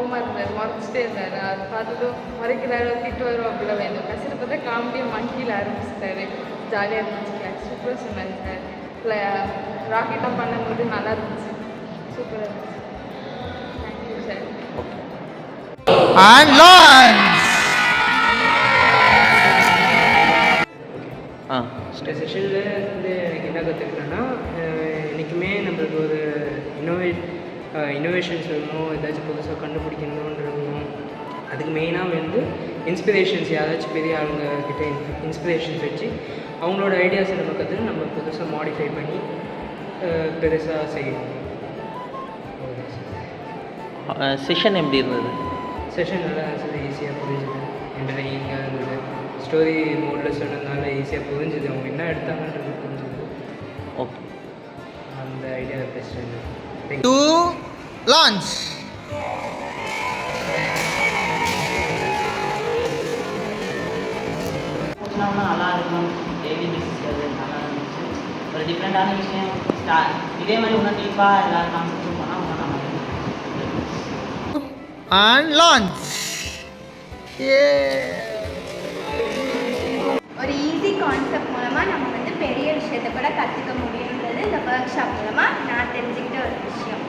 கோவமாக இருந்தார், மறைச்சிட்டே இருந்தார். அது பார்த்ததும் மறைக்கிறாரோ திட்டு வரும் அப்படிலாம் வேணும். கடைசியில் பார்த்தா காமெடியாக மங்கியில் ஆரம்பிச்சிட்டாரு. ஜாலியாக இருந்துச்சு கிளாஸ். சூப்பராக சொன்னாங்க சார். ராக்கெட்டாக பண்ணும்போது நல்லா இருந்துச்சு, சூப்பராக இருந்துச்சு. Thank you sir. And launch. இந்த செஷனில் வந்து எனக்கு என்ன கற்றுக்கிட்டேன்னா, என்றைக்குமே நம்மளுக்கு ஒரு இன்னோவேஷன்ஸ் வேணும், ஏதாச்சும் புதுசாக கண்டுபிடிக்கணுன்றணும். அதுக்கு மெயினாக வந்து இன்ஸ்பிரேஷன்ஸ், யாராச்சும் பெரிய ஆளுங்க கிட்டே இன்ஸ்பிரேஷன்ஸ் வச்சு அவங்களோட ஐடியாஸை நம்ம கற்று நம்ம புதுசாக மாடிஃபை பண்ணி பெருசாக செய்யணும். செஷன் எப்படி இருந்தது? செஷன் நல்லா இருந்துச்சு, ஈஸியாக புரிஞ்சுது, என்டர்டெய்னிங்காக இருந்தது. ஸ்டோரி மோடில் சொன்னதுனால ஈஸியாக புரிஞ்சுது, அவங்க என்ன எடுத்தாங்கன்றது புரிஞ்சுது. ஓகே, அந்த ஐடியா பெஸ்ட்டு. To launch. நல்லா இருக்கும். டெய்லி பேசிஸ் அது நல்லா இருந்துச்சு. ஒரு டிஃப்ரெண்ட்டான விஷயம். இதே மாதிரி இன்னும் டீப்பாக எல்லாரும் கான்செப்டும் போனால் இன்னும் நல்லா இருக்கும். And launch. ஒரு ஈஸி கான்செப்ட் மூலமாக நம்ம வந்து பெரிய விஷயத்தை கூட கற்றுக்க முடியுன்றது இந்த ஒர்க் ஷாப் மூலமாக நான் தெரிஞ்சுக்கிட்ட ஒரு விஷயம்.